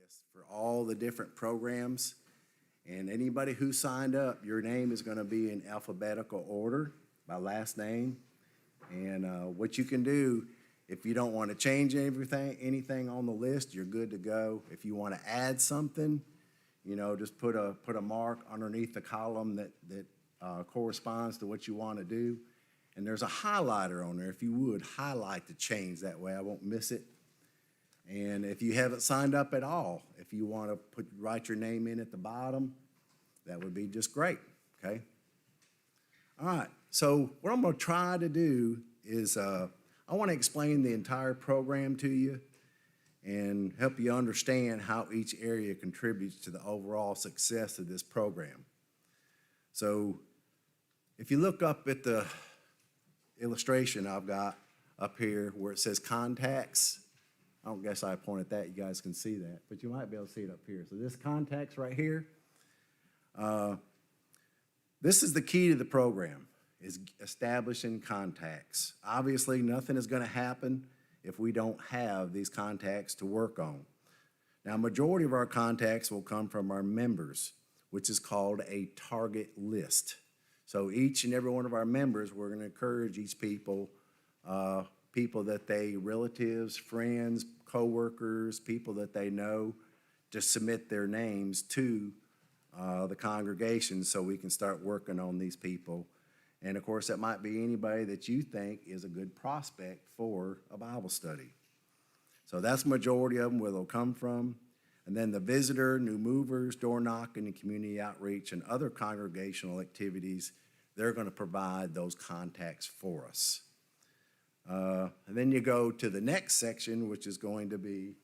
list for all the different programs. And anybody who signed up, your name is going to be in alphabetical order by last name. And what you can do, if you don't want to change anything on the list, you're good to go. If you want to add something, just put a mark underneath the column that corresponds to what you want to do. And there's a highlighter on there. If you would, highlight the change. That way I won't miss it. And if you haven't signed up at all, if you want to write your name in at the bottom, that would be just great, okay? All right, so what I'm going to try to do is I want to explain the entire program to you and help you understand how each area contributes to the overall success of this program. So if you look up at the illustration I've got up here where it says contacts, I don't guess I pointed that, you guys can see that, but you might be able to see it up here. So this contacts right here, this is the key to the program, is establishing contacts. Obviously, nothing is going to happen if we don't have these contacts to work on. Now, majority of our contacts will come from our members, which is called a target list. So each and every one of our members, we're going to encourage each people that they, relatives, friends, co-workers, people that they know, to submit their names to the congregation so we can start working on these people. And of course, that might be anybody that you think is a good prospect for a Bible study. So that's the majority of them where they'll come from. And then the visitor, new movers, door knocking, and community outreach and other congregational activities, they're going to provide those contacts for us. And then you go to the next section, which is going to be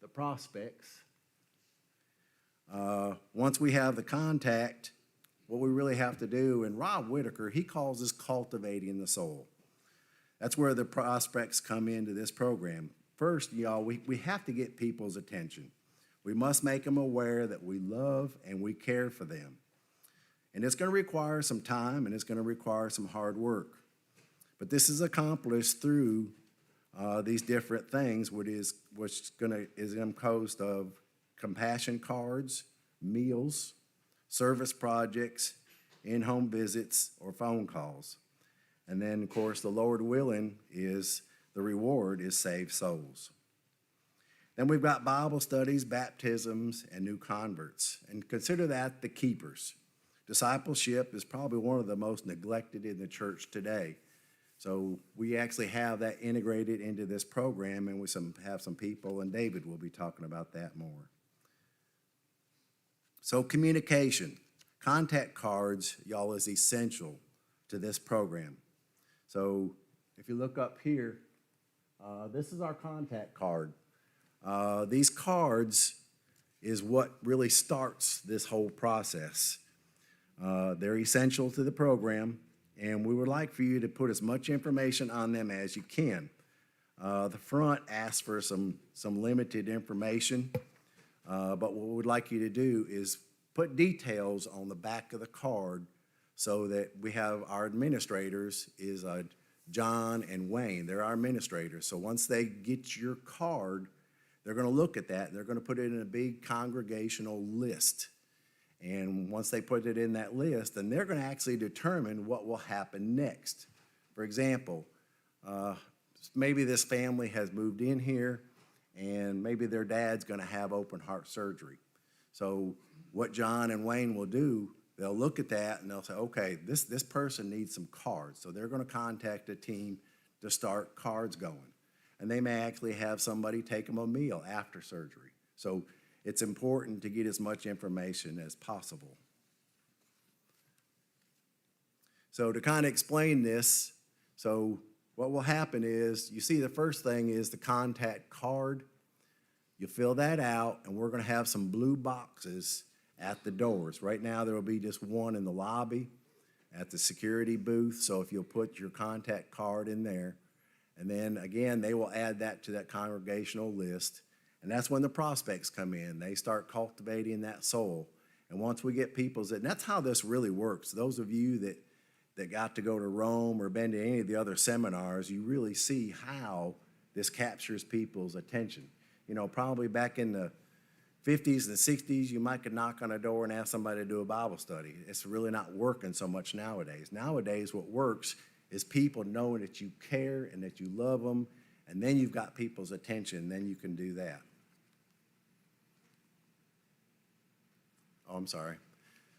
the prospects. Once we have the contact, what we really have to do, and Rob Whitaker, he calls this cultivating the soul. That's where the prospects come into this program. First, y'all, we have to get people's attention. We must make them aware that we love and we care for them. And it's going to require some time and it's going to require some hard work. But this is accomplished through these different things, which is composed of compassion cards, meals, service projects, in-home visits, or phone calls. And then, of course, the Lord willing is the reward is saved souls. Then we've got Bible studies, baptisms, and new converts. And consider that the keepers. Discipleship is probably one of the most neglected in the church today. So we actually have that integrated into this program, and we have some people, and David will be talking about that more. So communication, contact cards, y'all, is essential to this program. So if you look up here, this is our contact card. These cards is what really starts this whole process. They're essential to the program, and we would like for you to put as much information on them as you can. The front asks for some limited information, but what we'd like you to do is put details on the back of the card so that we have our administrators is John and Wayne. They're our administrators. So once they get your card, they're going to look at that. And they're going to put it in a big congregational list. And once they put it in that list, then they're going to actually determine what will happen next. For example, maybe this family has moved in here and maybe their dad's going to have open heart surgery. So what John and Wayne will do, they'll look at that and they'll say, okay, this person needs some cards. So they're going to contact a team to start cards going. And they may actually have somebody take them a meal after surgery. So it's important to get as much information as possible. So to kind of explain this, so what will happen is, you see the first thing is the contact card. You fill that out, and we're going to have some blue boxes at the doors. Right now, there will be just one in the lobby at the security booth. So if you'll put your contact card in there, and then again, they will add that to that congregational list. And that's when the prospects come in. They start cultivating that soul. And once we get and that's how this really works. Those of you that got to go to Rome or been to any of the other seminars, you really see how this captures people's attention. Probably back in the 50s and 60s, you might could knock on a door and ask somebody to do a Bible study. It's really not working so much nowadays. Nowadays, what works is people knowing that you care and that you love them, and then you've got people's attention, then you can do that. Oh, I'm sorry.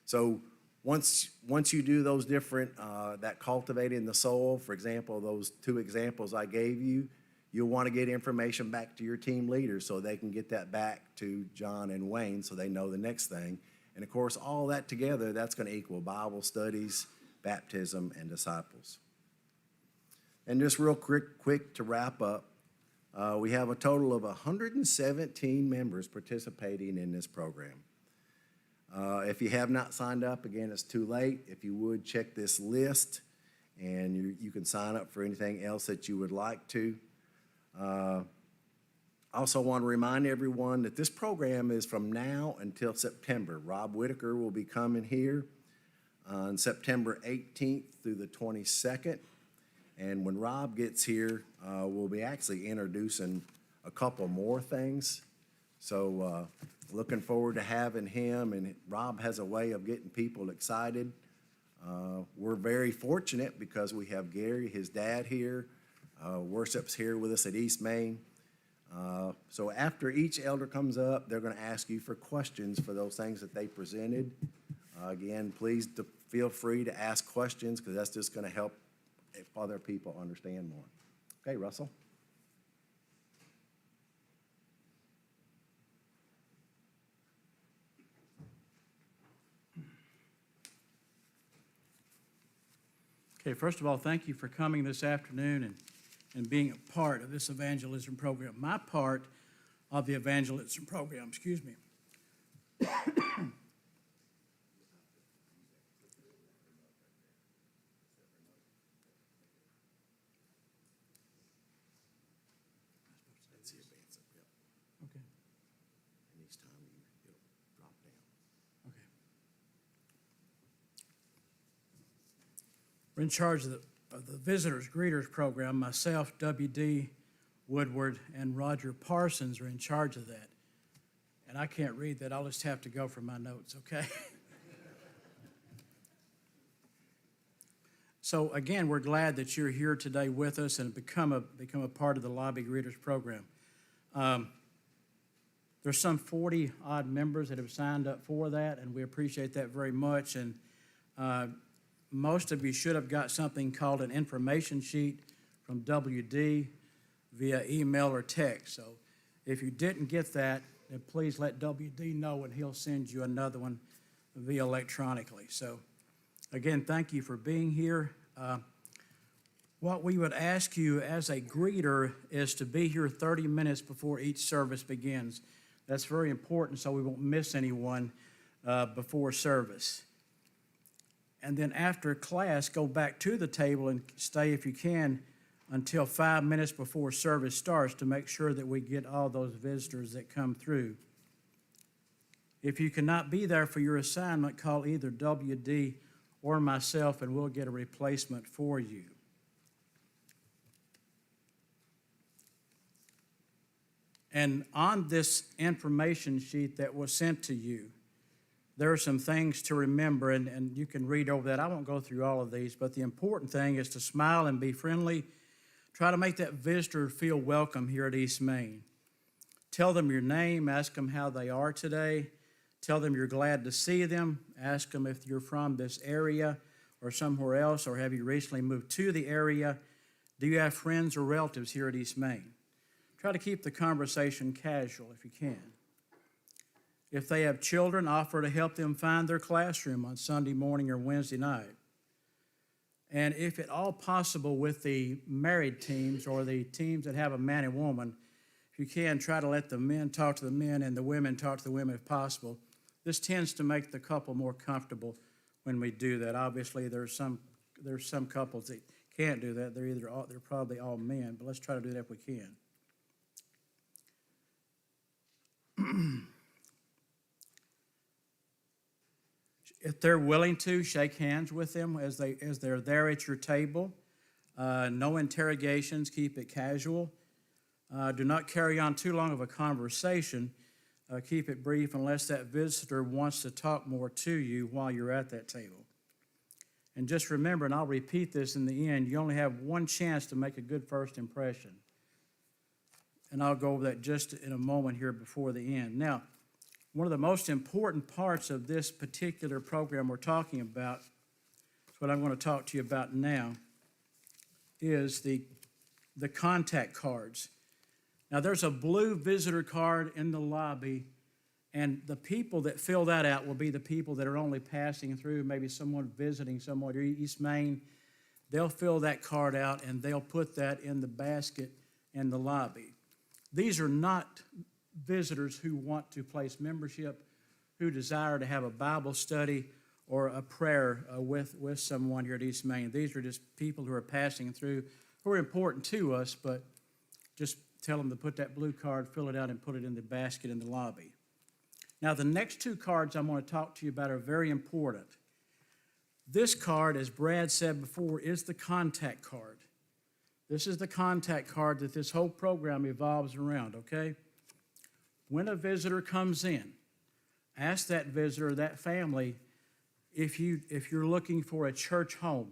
So once you do those different, that cultivating the soul, for example, those 2 examples I gave you, you'll want to get information back to your team leaders so they can get that back to John and Wayne so they know the next thing. And of course, all that together, that's going to equal Bible studies, baptism, and disciples. And just real quick to wrap up, we have a total of 117 members participating in this program. If you have not signed up, again, it's too late. If you would, check this list, and you can sign up for anything else that you would like to. Also want to remind everyone that this program is from now until September. Rob Whitaker will be coming here on September 18th through the 22nd. And when Rob gets here, we'll be actually introducing a couple more things. So looking forward to having him, and Rob has a way of getting people excited. We're very fortunate because we have Gary, his dad, here. Worship's here with us at East Main. So after each elder comes up, they're going to ask you for questions for those things that they presented. Again, please feel free to ask questions because that's just going to help other people understand more. Okay, Russell. Okay, first of all, thank you for coming this afternoon and being a part of this evangelism program. My part of the evangelism program, excuse me. Okay. And each time it'll drop down. Okay. We're in charge of the Visitors Greeters Program. Myself, W.D. Woodward, and Roger Parsons are in charge of that. And I can't read that. I'll just have to go for my notes, okay? So again, we're glad that you're here today with us and become a part of the Lobby Greeters Program. There's some 40-odd members that have signed up for that, and we appreciate that very much. And most of you should have got something called an information sheet from WD via email or text. So if you didn't get that, then please let WD know, and he'll send you another one via electronically. So again, thank you for being here. What we would ask you as a greeter is to be here 30 minutes before each service begins. That's very important so we won't miss anyone before service. And then after class, go back to the table and stay, if you can, until 5 minutes before service starts to make sure that we get all those visitors that come through. If you cannot be there for your assignment, call either WD or myself, and we'll get a replacement for you. And on this information sheet that was sent to you, there are some things to remember, and you can read over that. I won't go through all of these, but the important thing is to smile and be friendly. Try to make that visitor feel welcome here at East Main. Tell them your name, ask them how they are today. Tell them you're glad to see them. Ask them if you're from this area or somewhere else, or have you recently moved to the area. Do you have friends or relatives here at East Main? Try to keep the conversation casual if you can. If they have children, offer to help them find their classroom on Sunday morning or Wednesday night. And if at all possible with the married teams or the teams that have a man and woman, if you can, try to let the men talk to the men and the women talk to the women if possible. This tends to make the couple more comfortable when we do that. Obviously, there's some couples that can't do that. They're probably all men, but let's try to do that if we can. If they're willing to, shake hands with them as they're there at your table. No interrogations, keep it casual. Do not carry on too long of a conversation. keep it brief unless that visitor wants to talk more to you while you're at that table. And just remember, and I'll repeat this in the end, you only have one chance to make a good first impression. And I'll go over that just in a moment here before the end. Now, one of the most important parts of this particular program we're talking about, what I'm going to talk to you about now, is the contact cards. Now, there's a blue visitor card in the lobby, and the people that fill that out will be the people that are only passing through, maybe someone visiting somewhere, East Main. They'll fill that card out, and they'll put that in the basket in the lobby. These are not visitors who want to place membership, who desire to have a Bible study or a prayer with someone here at East Main. These are just people who are passing through, who are important to us, but just tell them to put that blue card, fill it out, and put it in the basket in the lobby. Now, the next two cards I'm going to talk to you about are very important. This card, as Brad said before, is the contact card. This is the contact card that this whole program evolves around, okay? When a visitor comes in, ask that visitor, that family, if you're looking for a church home.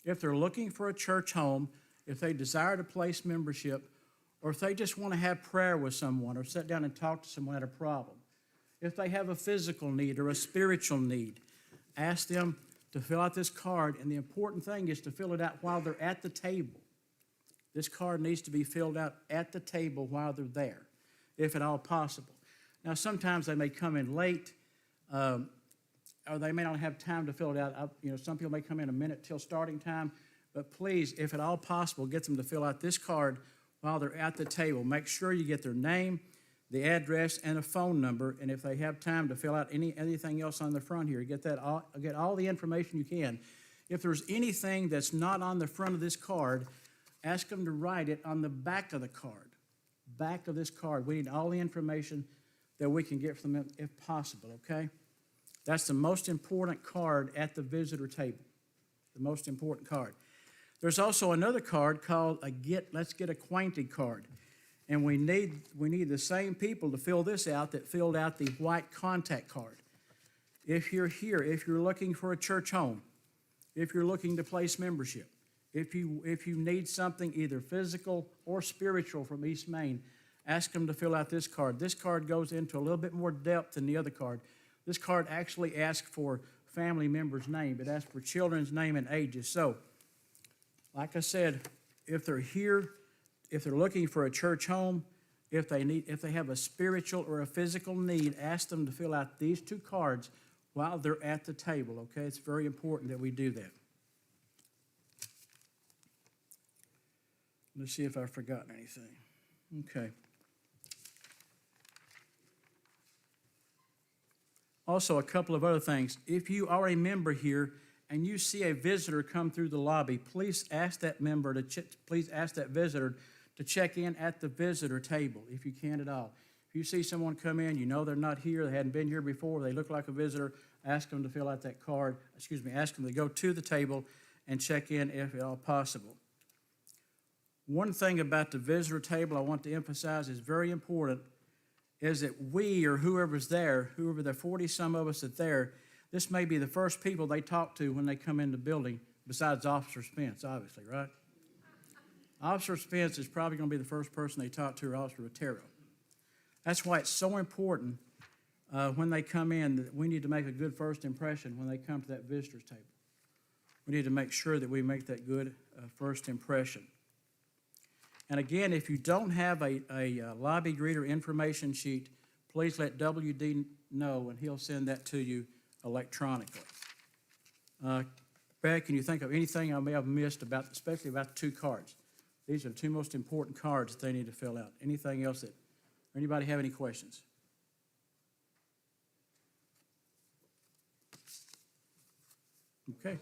If they're looking for a church home, if they desire to place membership, or if they just want to have prayer with someone or sit down and talk to someone at a problem. If they have a physical need or a spiritual need, ask them to fill out this card, and the important thing is to fill it out while they're at the table. This card needs to be filled out at the table while they're there, if at all possible. Now, sometimes they may come in late, or they may not have time to fill it out. Some people may come in a minute till starting time, but please, if at all possible, get them to fill out this card while they're at the table. Make sure you get their name, the address, and a phone number, and if they have time to fill out anything else on the front here, get all the information you can. If there's anything that's not on the front of this card, ask them to write it on the back of the card. Back of this card. We need all the information that we can get from them if possible, okay? That's the most important card at the visitor table, the most important card. There's also another card called a Let's Get Acquainted card. And we need the same people to fill this out that filled out the white contact card. If you're here, if you're looking for a church home, if you're looking to place membership, if you need something either physical or spiritual from East Main, ask them to fill out this card. This card goes into a little bit more depth than the other card. This card actually asks for family member's name. It asks for children's name and ages. So, like I said, if they're here, if they're looking for a church home, if they have a spiritual or a physical need, ask them to fill out these two cards while they're at the table, okay? It's very important that we do that. Let's see if I've forgotten anything. Okay. Also, a couple of other things. If you are a member here and you see a visitor come through the lobby, please ask that visitor to check in at the visitor table if you can at all. If you see someone come in, you know they're not here, they hadn't been here before, they look like a visitor, ask them to fill out that card, ask them to go to the table and check in if at all possible. One thing about the visitor table I want to emphasize is very important is that we or whoever's there, whoever the 40-some of us that there, this may be the first people they talk to when they come in the building, besides Officer Spence, obviously, right? Officer Spence is probably going to be the first person they talk to, or Officer Otero. That's why it's so important when they come in that we need to make a good first impression when they come to that visitor's table. We need to make sure that we make that good first impression. And again, if you don't have a lobby greeter information sheet, please let WD know, and he'll send that to you electronically. Brad, can you think of anything I may have missed especially about the two cards? These are the two most important cards that they need to fill out. Anything else anybody have any questions? Okay.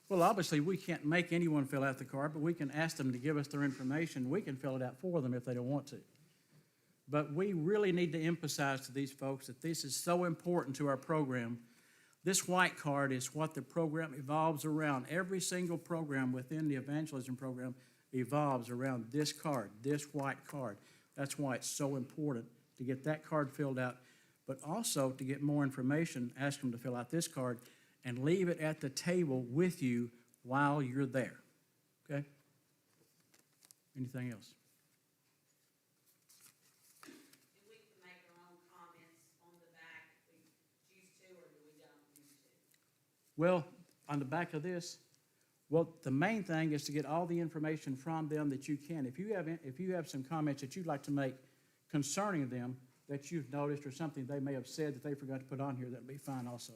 Well, obviously, we can't make anyone fill out the card, but we can ask them to give us their information. We can fill it out for them if they don't want to. But we really need to emphasize to these folks that this is so important to our program. This white card is what the program evolves around. Every single program within the evangelism program evolves around this card, this white card. That's why it's so important to get that card filled out, but also to get more information, ask them to fill out this card and leave it at the table with you while you're there, okay? Anything else? Do we make our own comments on the back if we choose to, or do we don't choose to? Well, on the back of this, well, the main thing is to get all the information from them that you can. If you have some comments that you'd like to make concerning them that you've noticed or something they may have said that they forgot to put on here, that'd be fine also.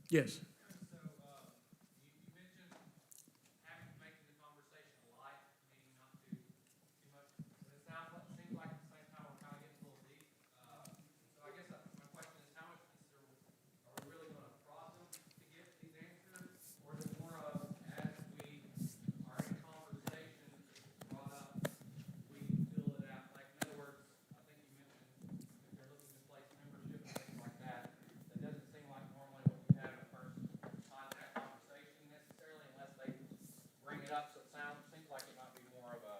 Yes. So, you mentioned making the conversation light, meaning not too much, but it seems like at the same time we're kind of getting a little deep. So I guess my question is, how much are we really going to prod them to get these answers, or is it more of as we are in conversation, it's brought up, we fill it out? Like, in other words, I think you mentioned if they're looking to place membership and things like that, that doesn't seem like normally what you have a person contact conversation necessarily unless they bring it up. So seems like it might be more of a,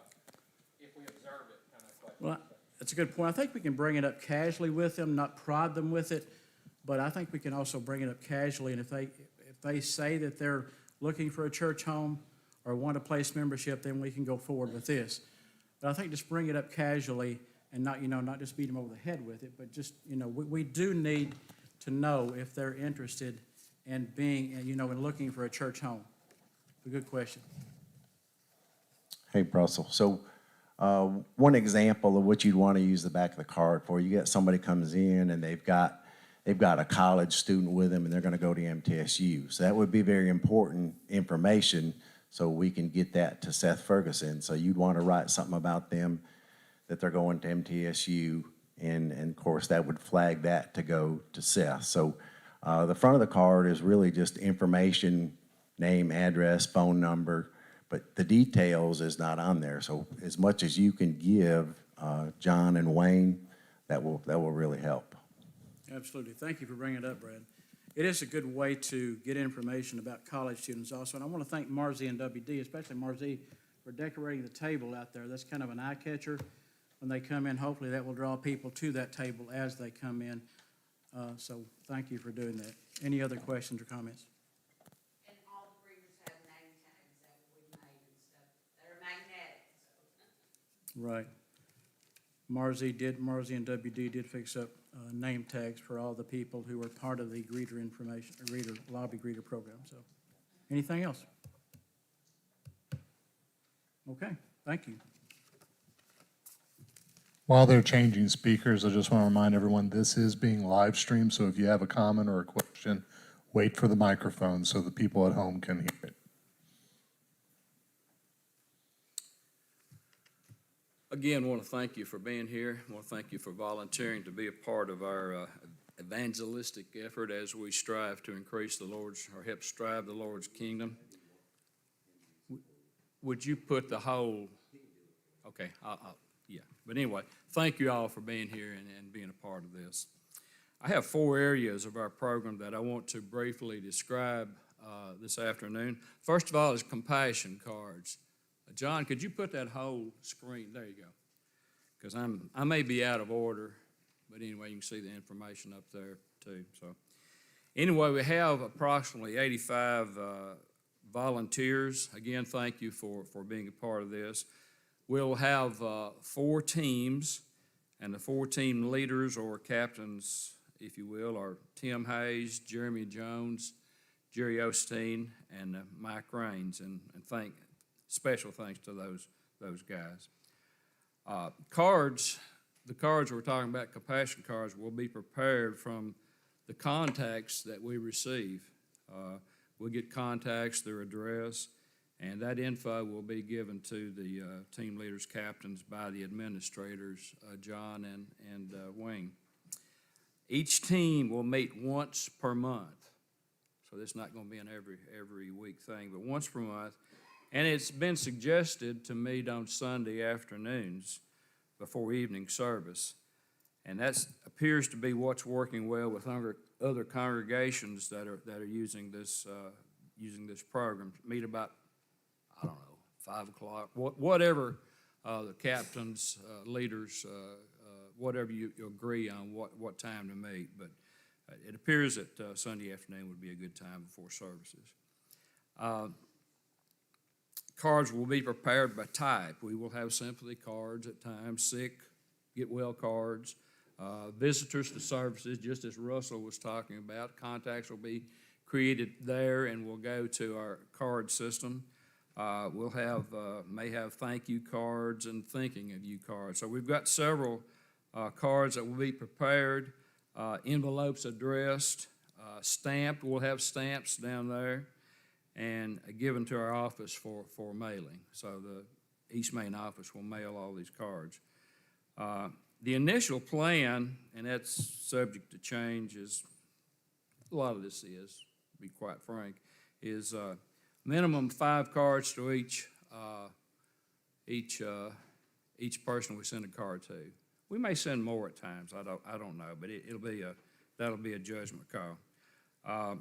if we observe it kind of question. Well, that's a good point. I think we can bring it up casually with them, not prod them with it, but I think we can also bring it up casually. And if they say that they're looking for a church home or want to place membership, then we can go forward with this. But I think just bring it up casually and not just beat them over the head with it, but just, we do need to know if they're interested in being, in looking for a church home. A good question. Hey, Russell. So one example of what you'd want to use the back of the card for, you get somebody comes in and they've got a college student with them and they're going to go to MTSU. So that would be very important information so we can get that to Seth Ferguson. So you'd want to write something about them, that they're going to MTSU, and of course that would flag that to go to Seth. So the front of the card is really just information, name, address, phone number, but the details is not on there. So as much as you can give John and Wayne, that will really help. Absolutely. Thank you for bringing it up, Brad. It is a good way to get information about college students also. And I want to thank Marzie and WD, especially Marzie, for decorating the table out there. That's kind of an eye catcher when they come in. Hopefully that will draw people to that table as they come in. So thank you for doing that. Any other questions or comments? And all the greeters have name tags that we made and stuff that are magnetic, so. Right. Marzie and WD did fix up name tags for all the people who were part of the lobby greeter program. So, anything else? Okay, thank you. While they're changing speakers, I just want to remind everyone this is being live streamed, so if you have a comment or a question, wait for the microphone so the people at home can hear it. Again, I want to thank you for being here. I want to thank you for volunteering to be a part of our evangelistic effort as we strive to increase help strive the Lord's kingdom. Would you put the whole, okay, yeah. But anyway, thank you all for being here and being a part of this. I have 4 areas of our program that I want to briefly describe this afternoon. First of all is compassion cards. John, could you put that whole screen, there you go, because I may be out of order, but anyway, you can see the information up there too. So anyway, we have approximately 85 volunteers. Again, thank you for being a part of this. We'll have 4 teams, and the 4 team leaders or captains, if you will, are Tim Hayes, Jeremy Jones, Jerry Osteen, and Mike Raines, and special thanks to those guys. The cards we're talking about, compassion cards, will be prepared from the contacts that we receive. We'll get contacts, their address, and that info will be given to the team leaders, captains, by the administrators, John and Wayne. Each team will meet once per month, so this is not going to be an every week thing, but once per month. And it's been suggested to meet on Sunday afternoons before evening service. And that appears to be what's working well with other congregations that are using this program. Meet about, I don't know, 5 o'clock, whatever the captains, leaders, whatever you agree on what time to meet. But it appears that Sunday afternoon would be a good time before services. Cards will be prepared by type. We will have sympathy cards at times, sick, get well cards, visitors to services, just as Russell was talking about. Contacts will be created there and will go to our card system. We'll have, may have thank you cards and thinking of you cards. So we've got several cards that will be prepared, envelopes addressed, stamped. We'll have stamps down there and given to our office for mailing. So the East Main office will mail all these cards. The initial plan, and that's subject to change, is a lot of this is, to be quite frank, is minimum 5 cards to each person we send a card to. We may send more at times. I don't know, but that'll be a judgment call.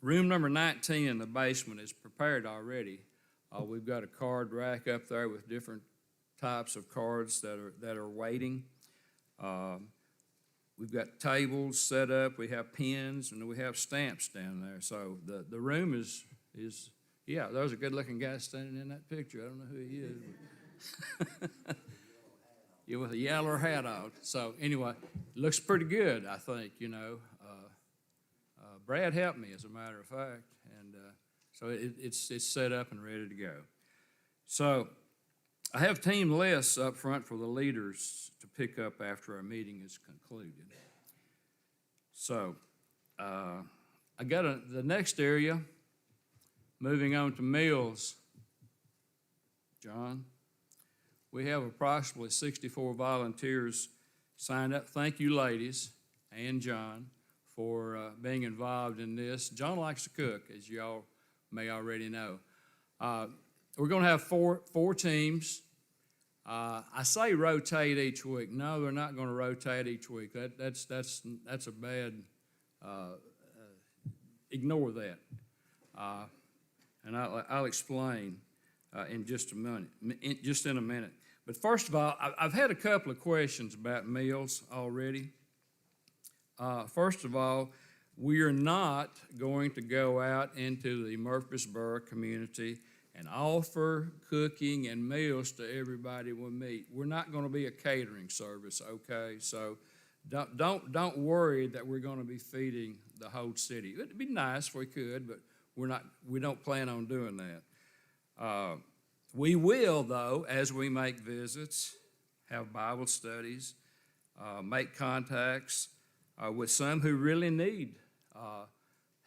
Room number 19 in the basement is prepared already. We've got a card rack up there with different types of cards that are waiting. We've got tables set up. We have pens and we have stamps down there. So the room is yeah. There's a good-looking guy standing in that picture. I don't know who he is. Yeah, with a yellow hat on. So anyway, it looks pretty good, I think, you know. Brad helped me, as a matter of fact, and so it's set up and ready to go. So I have team lists up front for the leaders to pick up after our meeting is concluded. So I got the next area, moving on to meals. John? We have approximately 64 volunteers signed up. Thank you, ladies, and John, for being involved in this. John likes to cook, as y'all may already know. We're going to have four teams. I say rotate each week. No, they're not going to rotate each week. That's a bad. Ignore that, and I'll explain in just a minute. In a minute. But first of all, I've had a couple of questions about meals already. First of all, we are not going to go out into the Murfreesboro community and offer cooking and meals to everybody we meet. We're not going to be a catering service, okay? So don't worry that we're going to be feeding the whole city. It'd be nice if we could, but we don't plan on doing that. We will, though, as we make visits, have Bible studies, make contacts with some who really need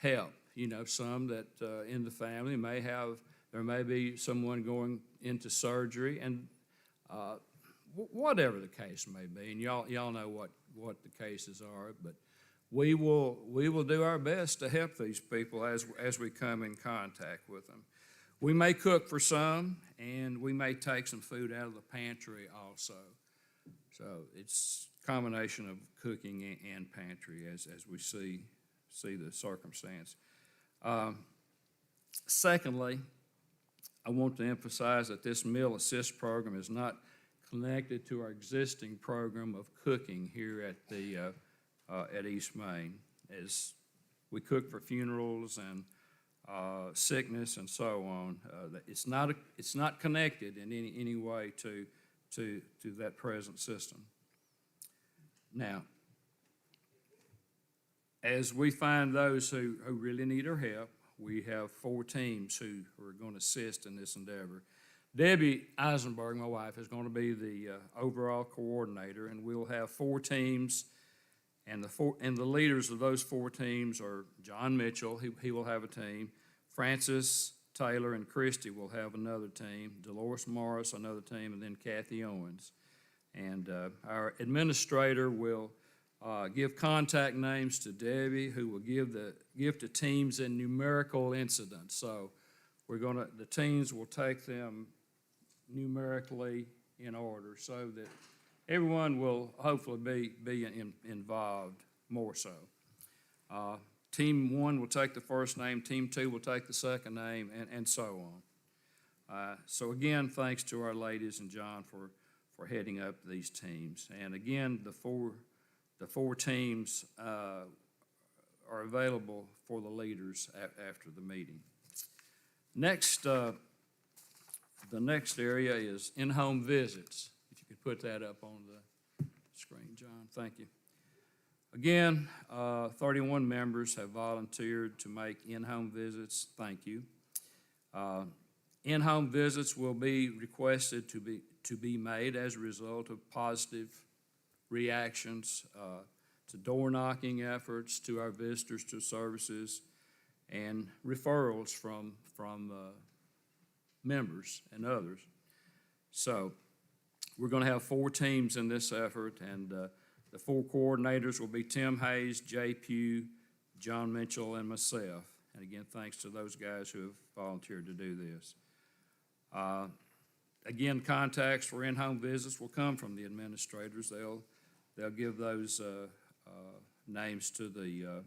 help. You know, some that in the family there may be someone going into surgery, and whatever the case may be, and y'all know what the cases are, but we will do our best to help these people as we come in contact with them. We may cook for some, and we may take some food out of the pantry also. So it's a combination of cooking and pantry as we see the circumstance. Secondly, I want to emphasize that this Meal Assist program is not connected to our existing program of cooking here at East Main, as we cook for funerals and sickness and so on. It's not connected in any way to that present system. Now, as we find those who really need our help, we have 4 teams who are going to assist in this endeavor. Debbie Eisenberg, my wife, is going to be the overall coordinator, and we'll have 4 teams. And the leaders of those 4 teams are John Mitchell, he will have a team. Francis Taylor and Christy will have another team. Dolores Morris, another team, and then Kathy Owens. And our administrator will give contact names to Debbie, who will give to teams in numerical incidents. So the teams will take them numerically in order so that everyone will hopefully be involved more so. Team 1 will take the first name, Team 2 will take the second name, and so on. So again, thanks to our ladies and John for heading up these teams. And again, the four teams are available for the leaders after the meeting. Next, the next area is in-home visits. If you could put that up on the screen, John, thank you. Again, 31 members have volunteered to make in-home visits. Thank you. In-home visits will be requested to be made as a result of positive reactions to door knocking efforts, to our visitors to services, and referrals from members and others. So we're going to have 4 teams in this effort, and the 4 coordinators will be Tim Hayes, Jay Pugh, John Mitchell, and myself. And again, thanks to those guys who have volunteered to do this. Again, contacts for in-home visits will come from the administrators. They'll give those names to the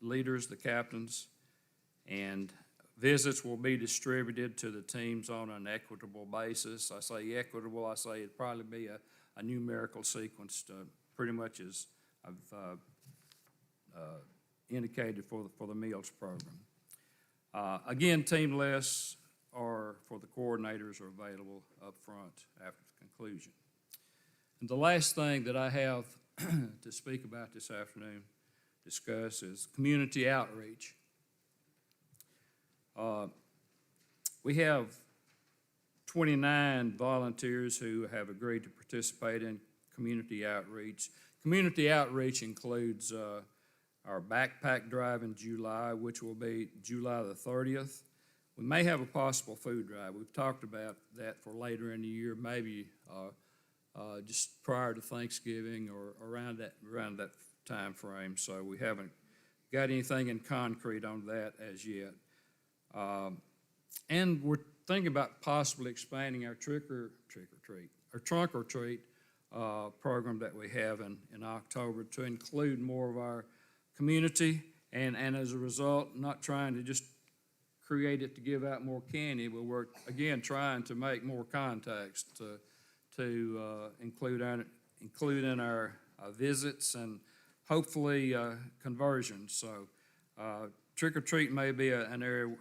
leaders, the captains, and visits will be distributed to the teams on an equitable basis. I say equitable, I say it'd probably be a numerical sequence, pretty much as I've indicated for the meals program. Again, team lists for the coordinators are available up front after the conclusion. And the last thing that I have to speak about this afternoon, discuss, is community outreach. We have 29 volunteers who have agreed to participate in community outreach. Community outreach includes our backpack drive in July, which will be July the 30th. We may have a possible food drive. We've talked about that for later in the year, maybe just prior to Thanksgiving or around that time frame. So we haven't got anything in concrete on that as yet. And we're thinking about possibly expanding our trunk or treat program that we have in October to include more of our community, and as a result, not trying to just create it to give out more candy, but we're again trying to make more contacts to include in our visits and hopefully conversions. So trick or treat may be an area.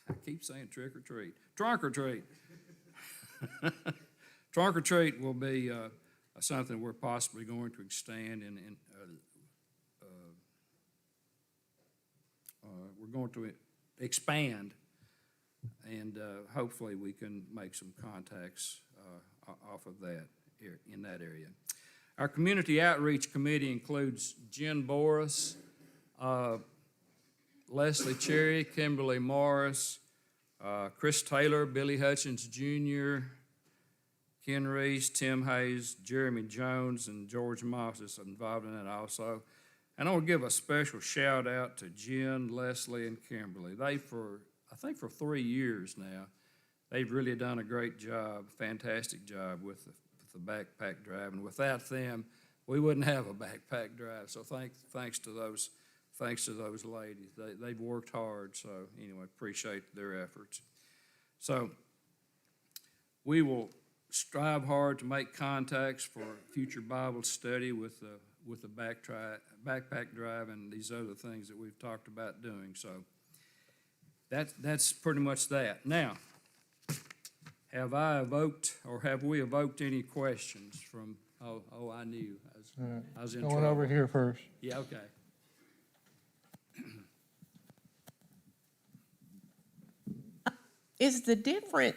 I keep saying trick or treat. Trunk or treat. Trunk or treat will be something we're possibly going to extend, and we're going to expand, and hopefully we can make some contacts off of that in that area. Our community outreach committee includes Jen Boris, Leslie Cherry, Kimberly Morris, Chris Taylor, Billy Hutchins Jr., Ken Reese, Tim Hayes, Jeremy Jones, and George Moss is involved in that also. And I want to give a special shout out to Jen, Leslie, and Kimberly. I think for 3 years now, they've really done a great job, fantastic job with the backpack drive. And without them, we wouldn't have a backpack drive. So thanks to those ladies. They've worked hard. So anyway, appreciate their efforts. So we will strive hard to make contacts for future Bible study with the backpack drive and these other things that we've talked about doing. So that's pretty much that. Now, have we evoked any questions from, I knew. I was in trouble. Going over here first. Yeah, okay. Is the different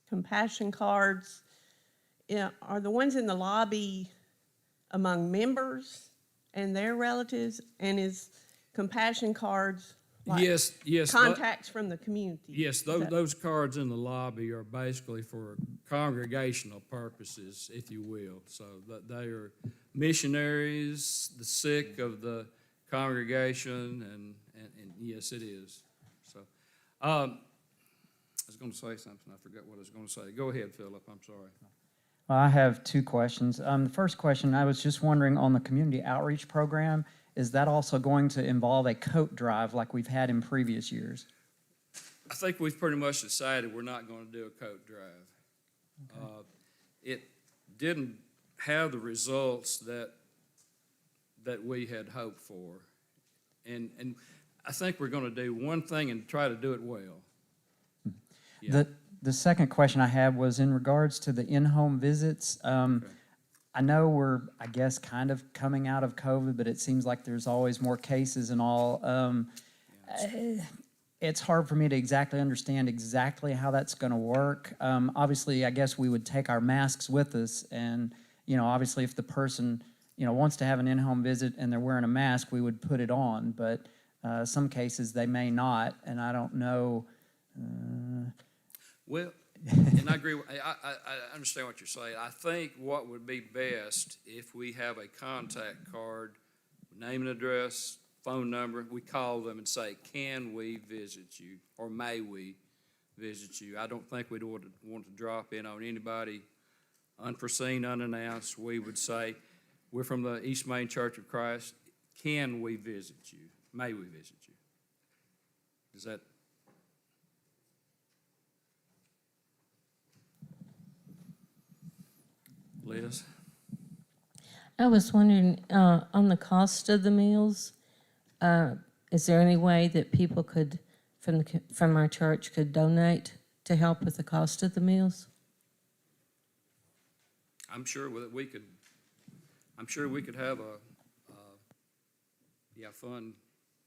compassion cards, are the ones in the lobby among members and their relatives? And is compassion cards like Yes. contacts from the community? Yes, those cards in the lobby are basically for congregational purposes, if you will. So that they are missionaries, the sick of the congregation, and yes, it is. So I was going to say something. I forgot what I was going to say. Go ahead, Philip. I'm sorry. Well, I have two questions. The first question, I was just wondering on the community outreach program, is that also going to involve a coat drive like we've had in previous years? I think we've pretty much decided we're not going to do a coat drive. It didn't have the results that we had hoped for. And I think we're going to do one thing and try to do it well. Yeah. The second question I had was in regards to the in-home visits. Okay. I know we're, I guess, kind of coming out of COVID, but it seems like there's always more cases and all. It's hard for me to exactly understand exactly how that's going to work. Obviously, I guess we would take our masks with us, and obviously, if the person wants to have an in-home visit and they're wearing a mask, we would put it on. But some cases they may not, and I don't know. Well, and I agree, I understand what you're saying. I think what would be best if we have a contact card, name and address, phone number, we call them and say, can we visit you, or may we visit you? I don't think we'd want to drop in on anybody unforeseen, unannounced. We would say, we're from the East Main Church of Christ, can we visit you? May we visit you? Is that? Liz? I was wondering, on the cost of the meals, is there any way that people could, from our church, could donate to help with the cost of the meals? I'm sure that we could have a fund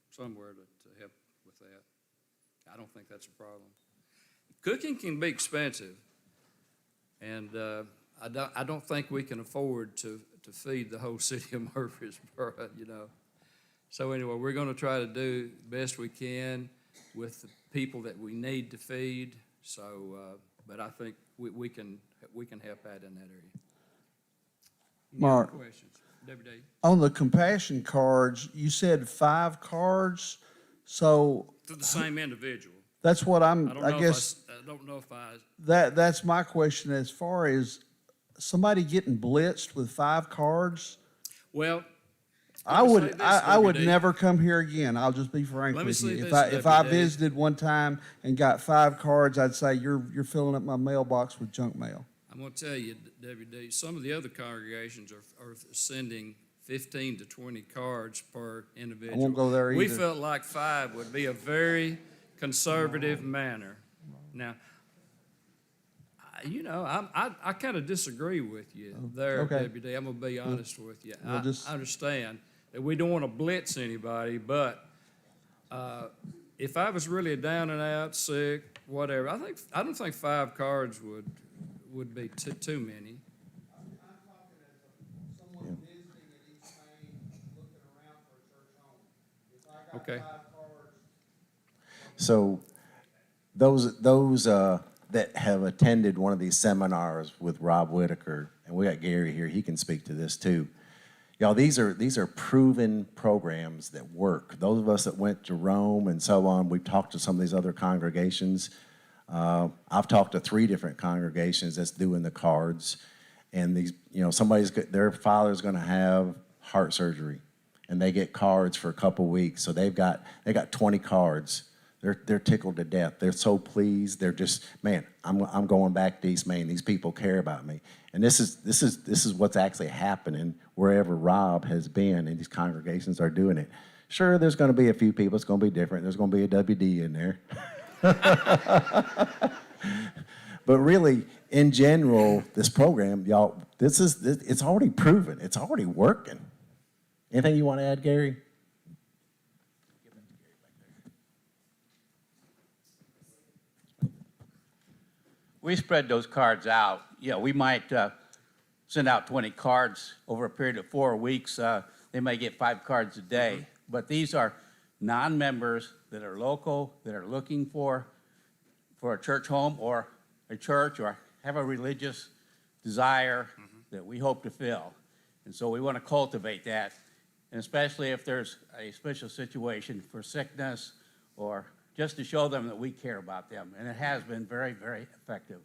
somewhere to help with that. I don't think that's a problem. Cooking can be expensive, and I don't think we can afford to feed the whole city of Murfreesboro, So anyway, we're going to try to do the best we can with the people that we need to feed. So, but I think we can help out in that area. Any other Mark. questions? Deputy. On the compassion cards, you said 5 cards, so To the same individual. that's what I don't know if I. that's my question as far as somebody getting blitzed with 5 cards. Well, I let me would say this, I would WD. never come here again. I'll just be frank Let me with say you. this, If I WD. visited one time and got 5 cards, I'd say you're filling up my mailbox with junk mail. I'm going to tell you, WD, some of the other congregations are sending 15 to 20 cards per individual. I won't go there We either. felt like 5 would be a very conservative manner. Now, I kind of disagree with you there, okay. WD. I'm going to be honest with you. We'll I understand that we don't want to blitz anybody, but if I was really down and out, sick, whatever, I don't think 5 cards would be too many. I'm talking as someone visiting at East Main, looking around for a church home. If I got Okay. 5 cards. So those that have attended one of these seminars with Rob Whitaker, and we got Gary here, he can speak to this too. Y'all, these are proven programs that work. Those of us that went to Rome and so on, we've talked to some of these other congregations. I've talked to 3 different congregations that's doing the cards, and these, their father's going to have heart surgery, and they get cards for a couple weeks. So they got 20 cards. They're tickled to death. They're so pleased. They're just, man, I'm going back to East Main. These people care about me, and this is what's actually happening wherever Rob has been, and these congregations are doing it. Sure, there's going to be a few people. It's going to be different. There's going to be a WD in there. But really, in general, this program, y'all, it's already proven. It's already working. Anything you want to add, Gary? We spread those cards out. We might send out 20 cards over a period of 4 weeks. They may get 5 cards a day. Mm-hmm. But these are non-members that are local, that are looking for a church home or a church or have a religious desire that we hope to fill. And so we want to cultivate that, and especially if there's a special situation for sickness or just to show them that we care about them. And it has been very, very effective.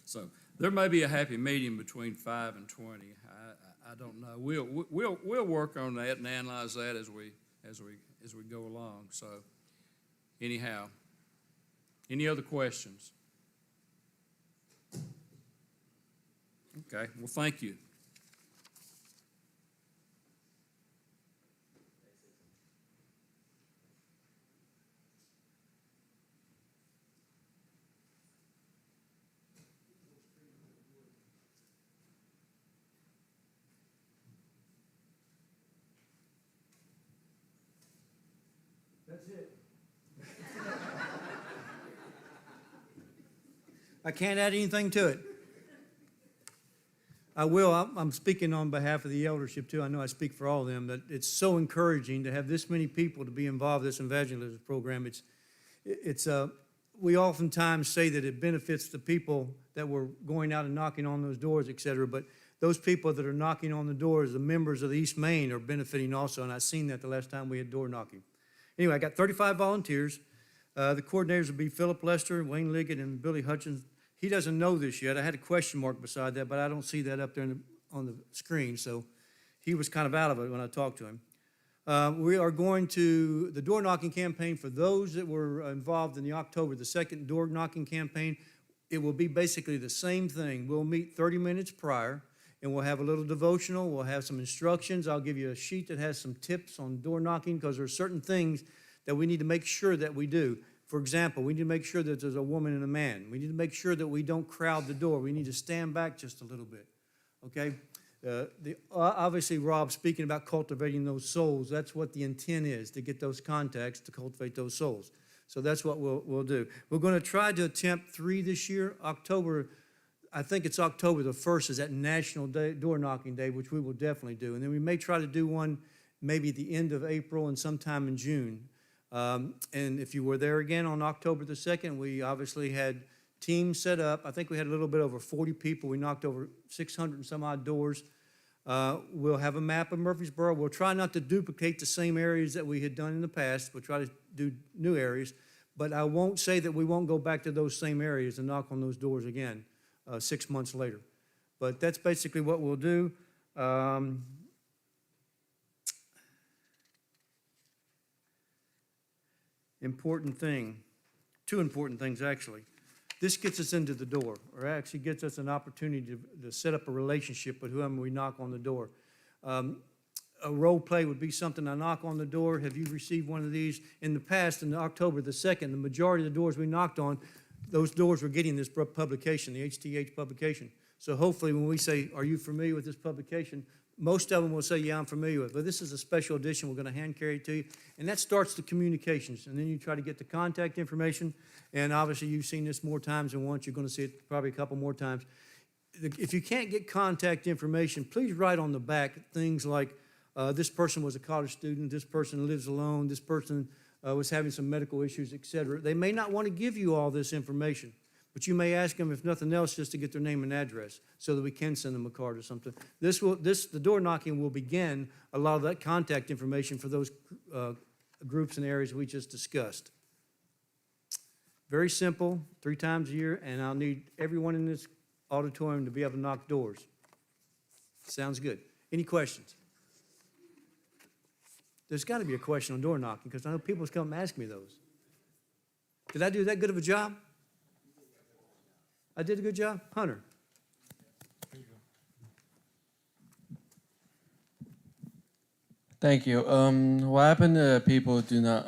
So There may be a happy medium between 5 and 20. I don't know. We'll work on that and analyze that as we go along. So anyhow, any other questions? Okay, well, thank you. I can't add anything to it. I will, I'm speaking on behalf of the eldership too. I know I speak for all of them, that it's so encouraging to have this many people to be involved in this evangelism program. We oftentimes say that it benefits the people that were going out and knocking on those doors, et cetera, but those people that are knocking on the doors, the members of the East Main, are benefiting also, and I've seen that the last time we had door knocking. Anyway, I got 35 volunteers. The coordinators will be Philip Lester, Wayne Liggett, and Billy Hutchins. He doesn't know this yet. I had a question mark beside that, but I don't see that up there on the screen, so he was kind of out of it when I talked to him. We are going to the door knocking campaign for those that were involved in the October the 2nd door knocking campaign. It will be basically the same thing. We'll meet 30 minutes prior, and we'll have a little devotional. We'll have some instructions. I'll give you a sheet that has some tips on door knocking, because there are certain things that we need to make sure that we do. For example, we need to make sure that there's a woman and a man. We need to make sure that we don't crowd the door. We need to stand back just a little bit, okay? Obviously, Rob, speaking about cultivating those souls, that's what the intent is, to get those contacts, to cultivate those souls. So that's what we'll do. We're going to try to attempt 3 this year. October, I think it's October the 1st is that National Door Knocking Day, which we will definitely do. And then we may try to do one maybe at the end of April and sometime in June. And if you were there again on October the 2nd, we obviously had teams set up. I think we had a little bit over 40 people. We knocked over 600 and some odd doors. We'll have a map of Murfreesboro. We'll try not to duplicate the same areas that we had done in the past. We'll try to do new areas. But I won't say that we won't go back to those same areas and knock on those doors again 6 months later. But that's basically what we'll do. Important thing, 2 important things actually. This gets us into the door, or actually gets us an opportunity to set up a relationship with whoever we knock on the door. A role play would be something, I knock on the door, have you received one of these? In the past, in October the 2nd, the majority of the doors we knocked on, those doors were getting this publication, the HTH publication. So hopefully when we say, are you familiar with this publication? Most of them will say, yeah, I'm familiar with it. But this is a special edition. We're going to hand carry it to you. And that starts the communications. And then you try to get the contact information. And obviously, you've seen this more times than once. You're going to see it probably a couple more times. If you can't get contact information, please write on the back things like, this person was a college student, this person lives alone, this person was having some medical issues, et cetera. They may not want to give you all this information. But you may ask them, if nothing else, just to get their name and address so that we can send them a card or something. The door knocking will begin a lot of that contact information for those groups and areas we just discussed. Very simple, 3 times a year, and I'll need everyone in this auditorium to be able to knock doors. Sounds good. Any questions? There's got to be a question on door knocking, because I know people come and ask me those. Did I do that good of a job? I did a good job? Hunter? Thank you. What happened to people who do not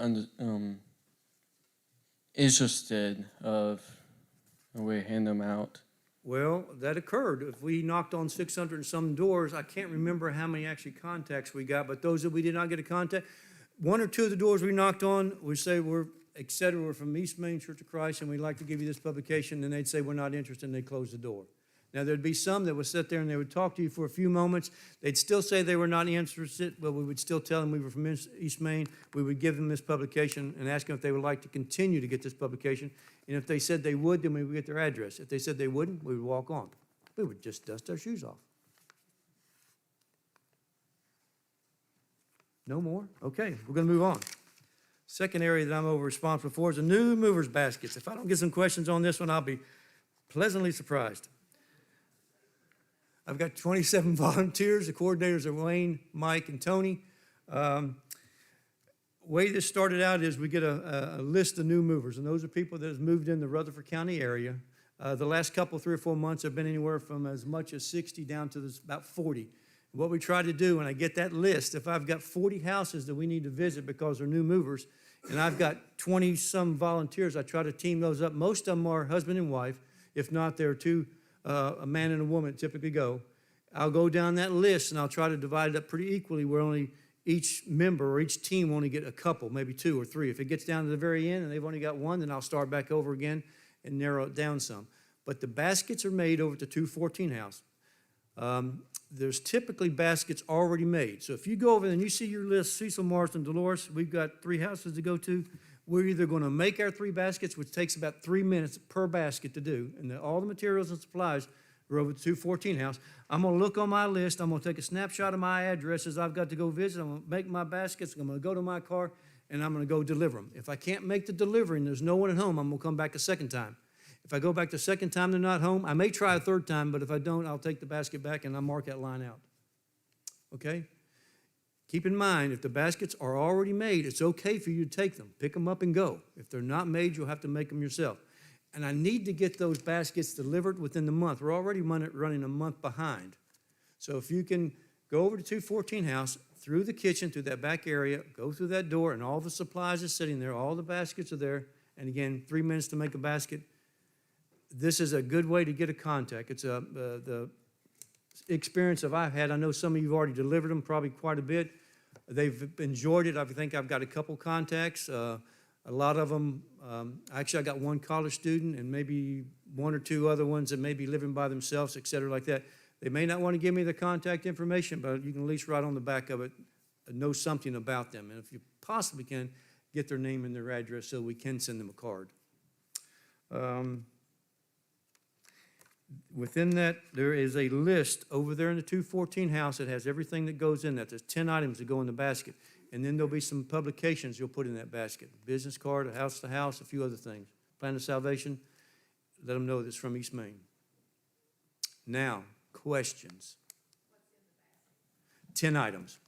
interested of and we hand them out? Well, that occurred. If we knocked on 600 and some doors, I can't remember how many actually contacts we got, but those that we did not get a contact, 1 or 2 of the doors we knocked on, we say we're et cetera, we're from East Main Church of Christ, and we'd like to give you this publication, and they'd say we're not interested, and they'd close the door. Now, there'd be some that would sit there and they would talk to you for a few moments. They'd still say they were not interested, but we would still tell them we were from East Main. We would give them this publication and ask them if they would like to continue to get this publication. And if they said they would, then we would get their address. If they said they wouldn't, we would walk on. We would just dust our shoes off. No more? Okay, we're going to move on. Second area that I'm over responsible for is the new movers baskets. If I don't get some questions on this one, I'll be pleasantly surprised. I've got 27 volunteers. The coordinators are Wayne, Mike, and Tony. Way this started out is we get a list of new movers, and those are people that have moved in the Rutherford County area. The last couple, 3 or 4 months, have been anywhere from as much as 60 down to about 40. What we try to do when I get that list, if I've got 40 houses that we need to visit because they're new movers, and I've got 20-some volunteers, I try to team those up. Most of them are husband and wife. If not, there are two, a man and a woman typically go. I'll go down that list, and I'll try to divide it up pretty equally where only each member or each team will only get a couple, maybe 2 or 3. If it gets down to the very end and they've only got one, then I'll start back over again and narrow it down some. But the baskets are made over at the 214 house. There's typically baskets already made. So if you go over there and you see your list, Cecil, Marston, Dolores, we've got 3 houses to go to. We're either going to make our 3 baskets, which takes about 3 minutes per basket to do, and all the materials and supplies are over at the 214 house. I'm going to look on my list. I'm going to take a snapshot of my addresses I've got to go visit. I'm going to make my baskets. I'm going to go to my car, and I'm going to go deliver them. If I can't make the delivery and there's no one at home, I'm going to come back a second time. If I go back the second time they're not home, I may try a third time, but if I don't, I'll take the basket back and I'll mark that line out. Okay? Keep in mind, if the baskets are already made, it's okay for you to take them. Pick them up and go. If they're not made, you'll have to make them yourself. And I need to get those baskets delivered within the month. We're already running a month behind. So if you can go over to 214 house, through the kitchen, through that back area, go through that door, and all the supplies are sitting there, all the baskets are there, and again, 3 minutes to make a basket. This is a good way to get a contact. It's the experience that I've had. I know some of you have already delivered them, probably quite a bit. They've enjoyed it. I think I've got a couple contacts. A lot of them, actually I got one college student and maybe 1 or 2 other ones that may be living by themselves, et cetera, like that. They may not want to give me the contact information, but you can at least write on the back of it, know something about them. And if you possibly can, get their name and their address so we can send them a card. Within that, there is a list over there in the 214 house that has everything that goes in that. There's 10 items that go in the basket. And then there'll be some publications you'll put in that basket. Business card, a house, a few other things. Plan of salvation, let them know that it's from East Main. Now, questions. 10 items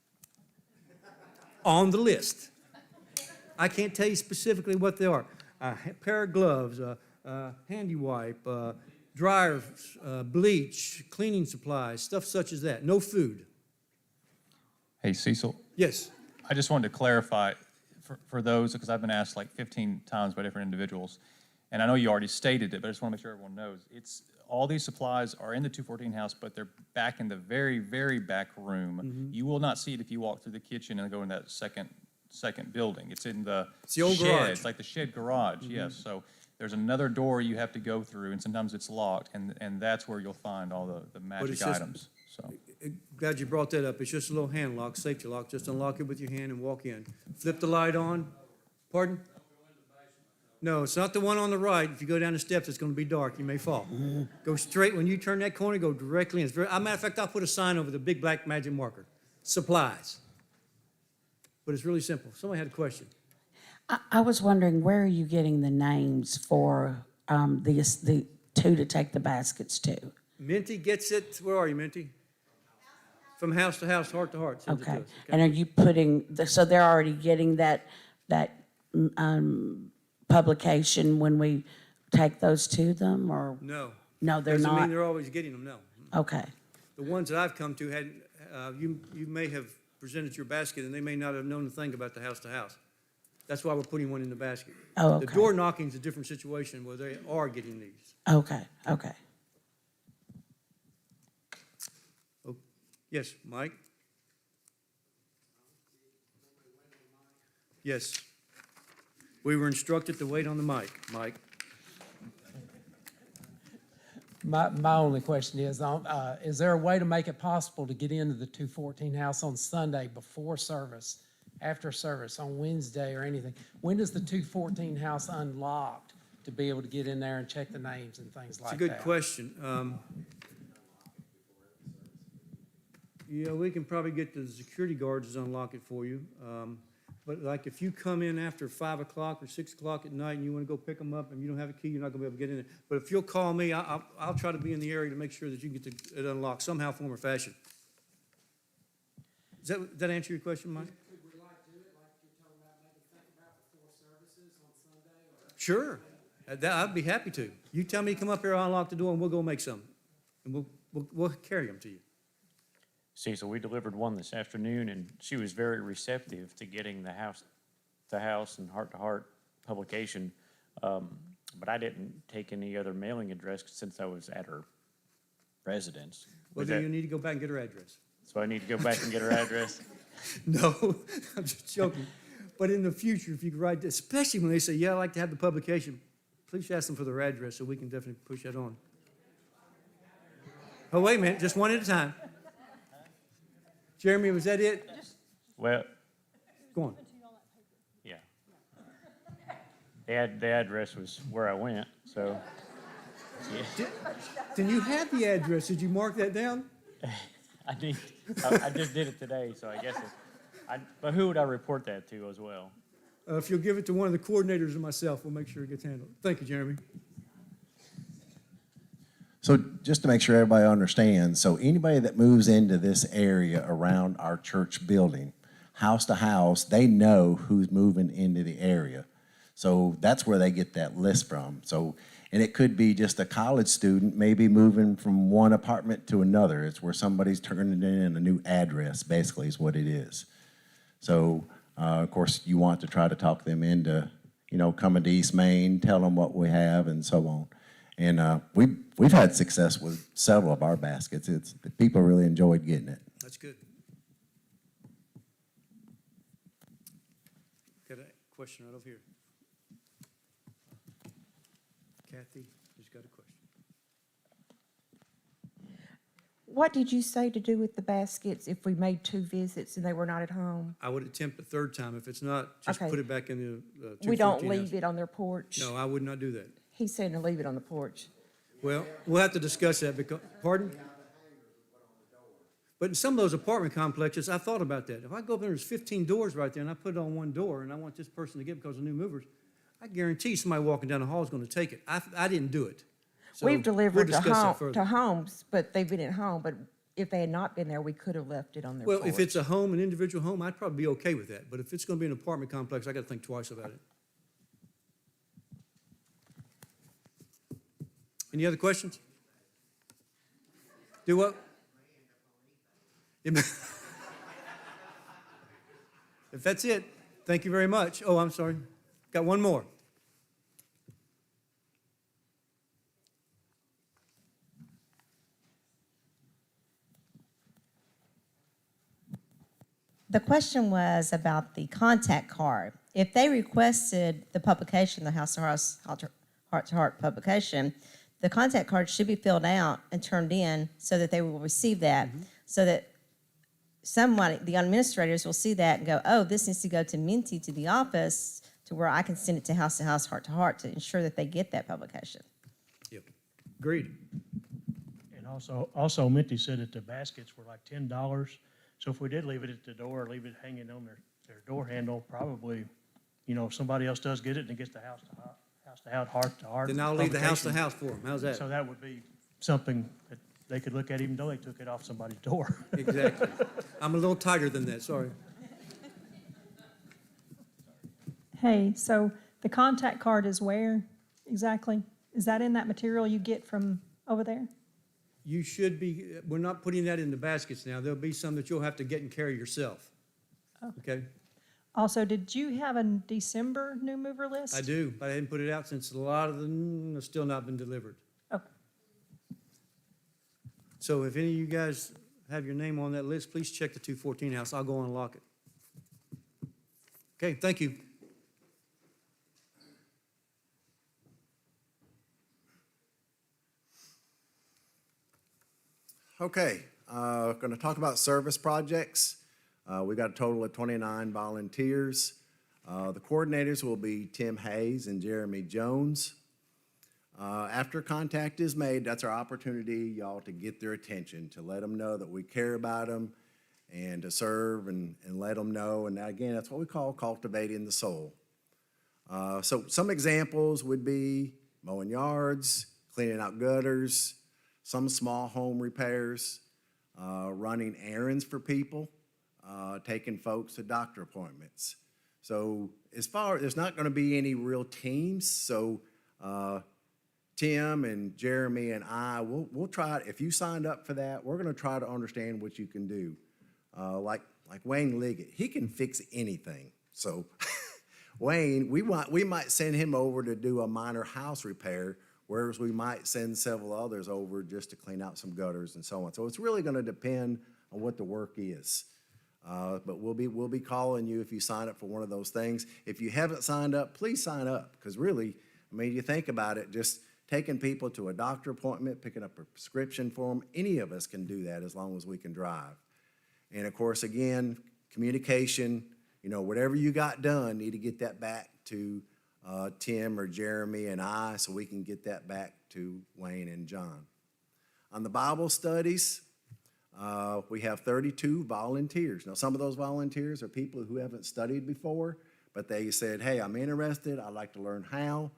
on the list. I can't tell you specifically what they are. A pair of gloves, handy wipe, dryer, bleach, cleaning supplies, stuff such as that. No food. Hey, Cecil, Yes. I just wanted to clarify for those, because I've been asked like 15 times by different individuals, and I know you already stated it, but I just want to make sure everyone knows. All these supplies are in the 214 house, but they're back in the very, very back room. Mm-hmm. You will not see it if you walk through the kitchen and go in that second building. It's in the old shed. garage. It's like the shed garage, yes. So there's another door you have to go through, and sometimes it's locked, and that's where you'll find all the magic it's just- items. So Glad you brought that up. It's just a little hand lock, safety lock. Just unlock it with your hand and walk in. Flip the light on. Pardon? No, it's not the one on the right. If you go down the steps, it's going to be dark. You may fall. Go straight. When you turn that corner, go directly in. As a matter of fact, I'll put a sign over the big black magic marker. Supplies. But it's really simple. Somebody had a question. I was wondering, where are you getting the names for the 2 to take the baskets to? Minty gets it. Where are you, Minty? From house to house, heart to heart. Sends it to Okay. us, And are you putting, so they're already getting that publication when we take those to them, or? No. No, they're Doesn't mean not? they're always getting them, no. Okay. The ones that I've come to had, you may have presented your basket and they may not have known a thing about the house to house. That's why we're putting one in the basket. Oh, The okay. door knocking is a different situation where they are getting these. Okay, okay. Oh, yes, Mike? Yes. We were instructed to wait on the mic, Mike. My only question is there a way to make it possible to get into the 214 house on Sunday before service, after service, on Wednesday or anything? When does the 214 house unlocked to be able to get in there and check the names and things like that? It's a good question. Yeah, we can probably get the security guards to unlock it for you. But like if you come in after 5 o'clock or 6 o'clock at night and you want to go pick them up and you don't have a key, you're not going to be able to get in there. But if you'll call me, I'll try to be in the area to make sure that you get it unlocked somehow, form, or fashion. Does that answer your question, Mike? Could we like do it, like you're talking about, maybe think about before services on Sunday or? Sure. I'd be happy to. You tell me to come up here, I'll unlock the door, and we'll go make some. And we'll carry them to you. See, so we delivered one this afternoon, and she was very receptive to getting the house-to-house and heart-to-heart publication. But I didn't take any other mailing address since I was at her residence. Well, then you need to go back and get her address. So I need to go back and get her address? No, I'm just joking. But in the future, if you could write, especially when they say, yeah, I'd like to have the publication, please ask them for their address so we can definitely push that on. Oh, wait a minute, just one at a time. Jeremy, was that it? Well, Go on. yeah. The address was where I went, so, yeah. Then you have the address. Did you mark that down? I just did it today, so I guess but who would I report that to as well? If you'll give it to one of the coordinators or myself, we'll make sure it gets handled. Thank you, Jeremy. So just to make sure everybody understands, so anybody that moves into this area around our church building, house to house, they know who's moving into the area. So that's where they get that list from. So, and it could be just a college student maybe moving from one apartment to another. It's where somebody's turning in a new address, basically is what it is. So, of course, you want to try to talk them into, coming to East Main, tell them what we have and so on. And we've had success with several of our baskets. People really enjoyed getting it. That's good. Got a question right over here. Kathy, just got a question. What did you say to do with the baskets if we made 2 visits and they were not at home? I would attempt a third time. If it's not, just Okay. put it back in the 214 We don't house. leave it on their porch? No, I would not do that. He said to leave it on the porch. Well, we'll have to discuss that because, pardon? But in some of those apartment complexes, I thought about that. If I go up there, there's 15 doors right there, and I put it on one door, and I want this person to get it because of new movers, I guarantee somebody walking down the hall is going to take it. I didn't do it. So We've we'll delivered discuss that further. to homes, but they've been at home, but if they had not been there, we could have left it on their porch. Well, if it's a home, an individual home, I'd probably be okay with that. But if it's going to be an apartment complex, I got to think twice about it. Any other questions? Do what? If that's it, thank you very much. Oh, I'm sorry. Got one more. The question was about the contact card. If they requested the publication, the house-to-house, heart-to-heart publication, the contact card should be filled out and turned in so that they will receive that, so that somebody, the administrators will see that and go, oh, this needs to go to Minty, to the office, to where I can send it to house-to-house, heart-to-heart to ensure that they get that publication. Yep. Agreed. And also Minty said that the baskets were like $10. So if we did leave it at the door, leave it hanging on their door handle, probably, if somebody else does get it and it gets the house-to-house, heart-to-heart. Then I'll leave the house-to-house for them. How's that? So that would be something that they could look at even though they took it off somebody's door. Exactly. I'm a little tighter than that, sorry. Hey, so the contact card is where exactly? Is that in that material you get from over there? You should be, we're not putting that in the baskets now. There'll be some that you'll have to get and carry yourself. Okay? Also, did you have a December new mover list? I do, but I hadn't put it out since a lot of them have still not been delivered. Okay. So if any of you guys have your name on that list, please check the 214 house. I'll go and unlock it. Okay, thank you. Okay, going to talk about service projects. We got a total of 29 volunteers. The coordinators will be Tim Hayes and Jeremy Jones. After contact is made, that's our opportunity, y'all, to get their attention, to let them know that we care about them and to serve and let them know. And again, that's what we call cultivating the soul. So some examples would be mowing yards, cleaning out gutters, some small home repairs, running errands for people, taking folks to doctor appointments. So there's not going to be any real teams. So Tim and Jeremy and I, we'll try, if you signed up for that, we're going to try to understand what you can do. Like Wayne Liggett, he can fix anything. So Wayne, we might send him over to do a minor house repair, whereas we might send several others over just to clean out some gutters and so on. So it's really going to depend on what the work is. But we'll be calling you if you sign up for one of those things. If you haven't signed up, please sign up, because really, I mean, you think about it, just taking people to a doctor appointment, picking up a prescription for them, any of us can do that as long as we can drive. And of course, again, communication, whatever you got done, need to get that back to Tim or Jeremy and I, so we can get that back to Wayne and John. On the Bible studies, we have 32 volunteers. Now, some of those volunteers are people who haven't studied before, but they said, hey, I'm interested, I'd like to learn how.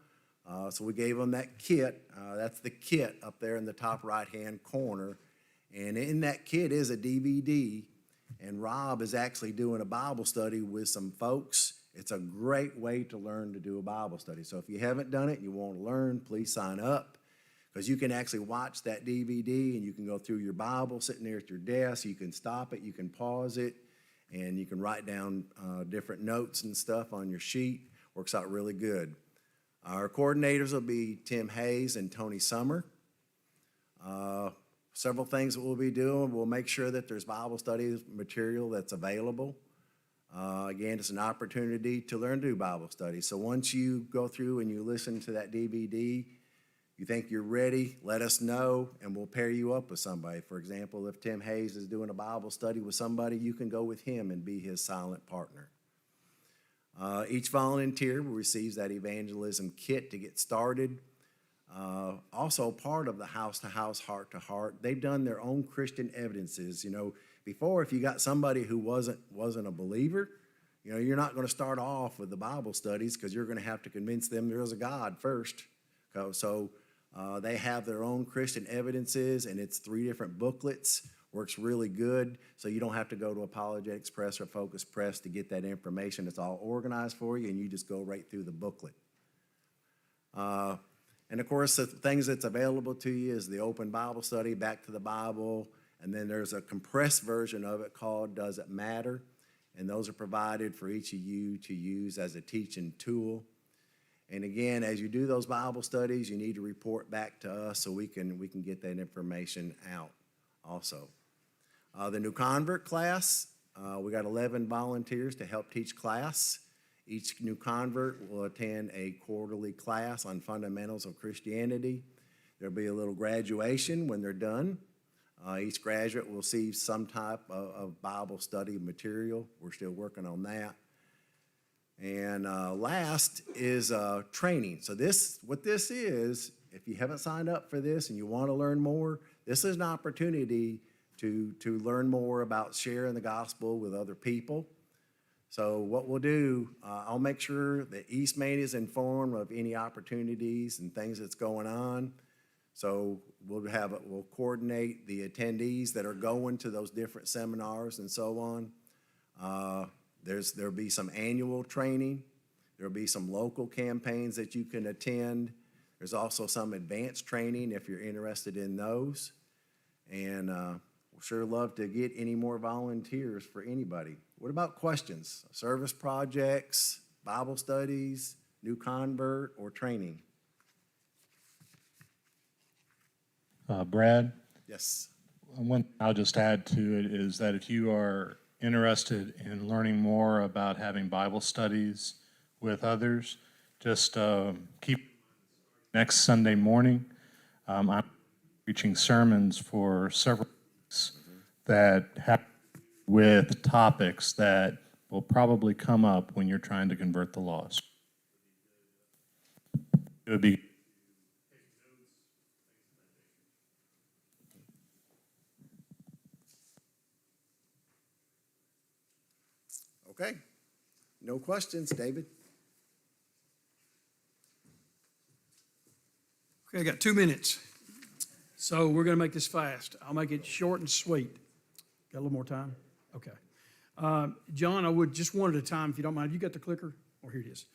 So we gave them that kit. That's the kit up there in the top right-hand corner. And in that kit is a DVD, and Rob is actually doing a Bible study with some folks. It's a great way to learn to do a Bible study. So if you haven't done it and you want to learn, please sign up, because you can actually watch that DVD and you can go through your Bible sitting there at your desk. You can stop it, you can pause it, and you can write down different notes and stuff on your sheet. Works out really good. Our coordinators will be Tim Hayes and Tony Summer. Several things that we'll be doing. We'll make sure that there's Bible study material that's available. Again, it's an opportunity to learn to do Bible study. So once you go through and you listen to that DVD, you think you're ready, let us know, and we'll pair you up with somebody. For example, if Tim Hayes is doing a Bible study with somebody, you can go with him and be his silent partner. Each volunteer receives that evangelism kit to get started. Also part of the house-to-house, heart-to-heart, they've done their own Christian evidences. Before, if you got somebody who wasn't a believer, you're not going to start off with the Bible studies, because you're going to have to convince them there's a God first. So they have their own Christian evidences, and it's 3 different booklets. Works really good, so you don't have to go to Apologetics Press or Focus Press to get that information. It's all organized for you, and you just go right through the booklet. And of course, the things that's available to you is the open Bible study, Back to the Bible, and then there's a compressed version of it called Does It Matter? And those are provided for each of you to use as a teaching tool. And again, as you do those Bible studies, you need to report back to us so we can get that information out also. The new convert class, we got 11 volunteers to help teach class. Each new convert will attend a quarterly class on fundamentals of Christianity. There'll be a little graduation when they're done. Each graduate will receive some type of Bible study material. We're still working on that. And last is training. So what this is, if you haven't signed up for this and you want to learn more, this is an opportunity to learn more about sharing the gospel with other people. So what we'll do, I'll make sure that East Main is informed of any opportunities and things that's going on. So we'll coordinate the attendees that are going to those different seminars and so on. There'll be some annual training. There'll be some local campaigns that you can attend. There's also some advanced training if you're interested in those. And we'll sure love to get any more volunteers for anybody. What about questions? Service projects, Bible studies, new convert, or training? Brad? Yes. One thing I'll just add to it is that if you are interested in learning more about having Bible studies with others, just keep next Sunday morning. I'm preaching sermons for several weeks that have with topics that will probably come up when you're trying to convert the lost. It would be Okay. No questions, David? Okay, I got 2 minutes. So we're going to make this fast. I'll make it short and sweet. Got a little more time? Okay. John, I would just one at a time, if you don't mind. You got the clicker? Oh, here it is.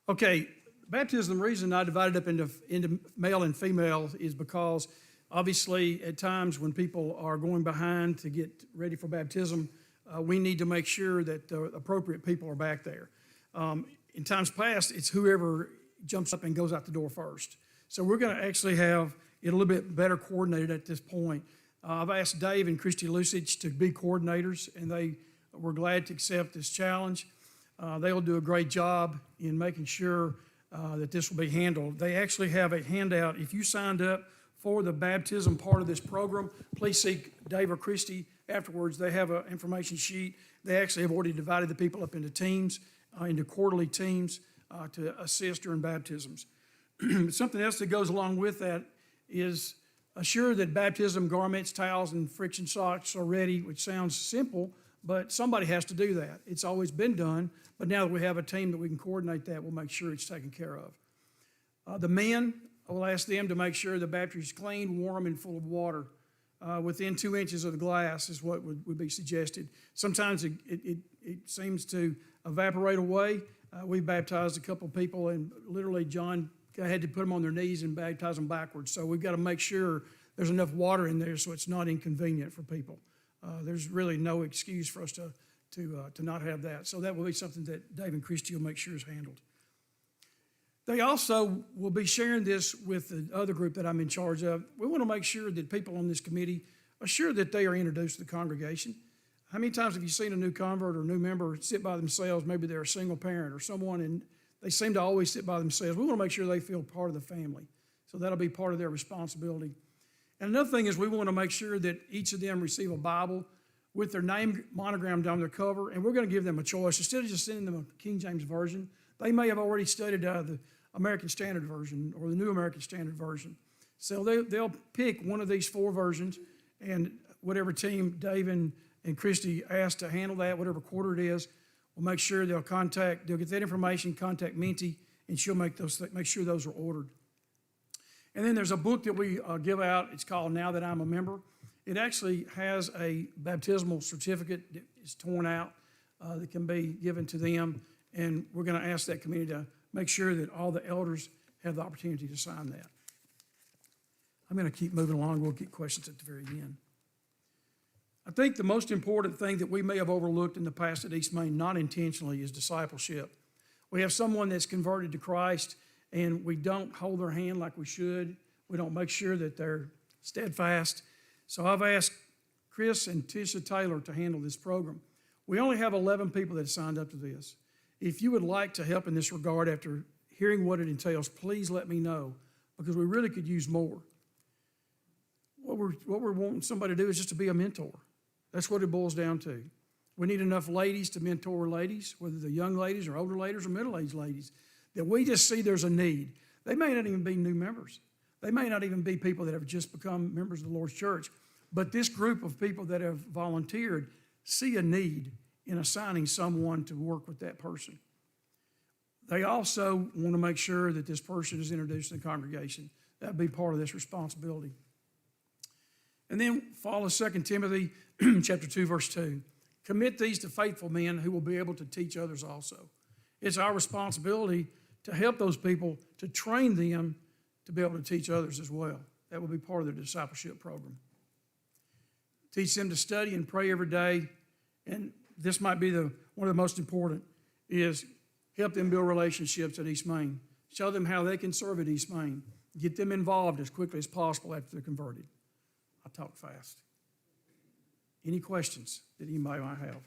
Okay, baptism, the reason I divided up into male and female is because obviously at times when people are going behind to get ready for baptism, we need to make sure that the appropriate people are back there. In times past, it's whoever jumps up and goes out the door first. So we're going to actually have it a little bit better coordinated at this point. I've asked Dave and Christy Lusich to be coordinators, and they were glad to accept this challenge. They'll do a great job in making sure that this will be handled. They actually have a handout. If you signed up for the baptism part of this program, please see Dave or Christy afterwards. They have an information sheet. They actually have already divided the people up into teams, into quarterly teams to assist during baptisms. Something else that goes along with that is assure that baptism garments, towels, and friction socks are ready, which sounds simple, but somebody has to do that. It's always been done, but now that we have a team that we can coordinate that, we'll make sure it's taken care of. The men, I will ask them to make sure the baptistry is clean, warm, and full of water. Within 2 inches of the glass is what would be suggested. Sometimes it seems to evaporate away. We baptized a couple of people, and literally John had to put them on their knees and baptize them backwards. So we've got to make sure there's enough water in there so it's not inconvenient for people. There's really no excuse for us to not have that. So that will be something that Dave and Christy will make sure is handled. They also will be sharing this with the other group that I'm in charge of. We want to make sure that people on this committee are sure that they are introduced to the congregation. How many times have you seen a new convert or a new member sit by themselves? Maybe they're a single parent or someone, and they seem to always sit by themselves. We want to make sure they feel part of the family. So that'll be part of their responsibility. And another thing is we want to make sure that each of them receive a Bible with their name monogrammed on their cover, and we're going to give them a choice. Instead of just sending them a King James Version, they may have already studied the American Standard Version or the New American Standard Version. So they'll pick one of these 4 versions, and whatever team Dave and Christy asked to handle that, whatever quarter it is, we'll make sure they'll get that information, contact Minty, and she'll make sure those are ordered. And then there's a book that we give out. It's called Now That I'm a Member. It actually has a baptismal certificate that is torn out that can be given to them, and we're going to ask that committee to make sure that all the elders have the opportunity to sign that. I'm going to keep moving along. We'll get questions at the very end. I think the most important thing that we may have overlooked in the past at East Main, not intentionally, is discipleship. We have someone that's converted to Christ, and we don't hold their hand like we should. We don't make sure that they're steadfast. So I've asked Chris and Tisha Taylor to handle this program. We only have 11 people that signed up to this. If you would like to help in this regard after hearing what it entails, please let me know, because we really could use more. What we're wanting somebody to do is just to be a mentor. That's what it boils down to. We need enough ladies to mentor ladies, whether they're young ladies or older ladies or middle-aged ladies, that we just see there's a need. They may not even be new members. They may not even be people that have just become members of the Lord's church. But this group of people that have volunteered see a need in assigning someone to work with that person. They also want to make sure that this person is introduced to the congregation. That would be part of this responsibility. And then follow 2 Timothy chapter 2, verse 2. Commit these to faithful men who will be able to teach others also. It's our responsibility to help those people, to train them to be able to teach others as well. That will be part of their discipleship program. Teach them to study and pray every day. And this might be one of the most important, is help them build relationships at East Main. Show them how they can serve at East Main. Get them involved as quickly as possible after they're converted. I talk fast. Any questions that anybody might have?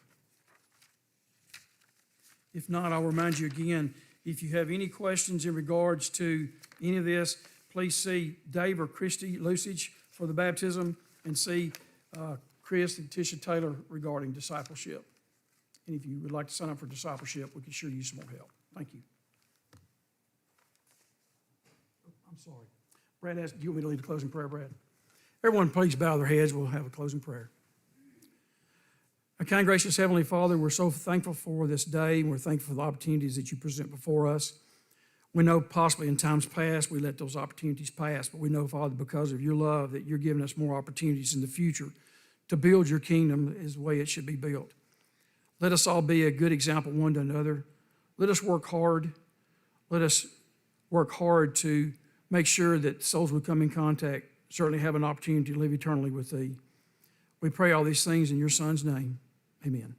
If not, I'll remind you again, if you have any questions in regards to any of this, please see Dave or Christy Lusich for the baptism, and see Chris and Tisha Taylor regarding discipleship. And if you would like to sign up for discipleship, we can sure use some more help. Thank you. I'm sorry. Brad asked, do you want me to lead the closing prayer, Brad? Everyone, please bow their heads. We'll have a closing prayer. Our kind, gracious Heavenly Father, we're so thankful for this day, and we're thankful for the opportunities that you present before us. We know possibly in times past we let those opportunities pass, but we know, Father, because of your love, that you're giving us more opportunities in the future to build your kingdom is the way it should be built. Let us all be a good example one to another. Let us work hard. Let us work hard to make sure that souls we come in contact certainly have an opportunity to live eternally with thee. We pray all these things in your Son's name. Amen.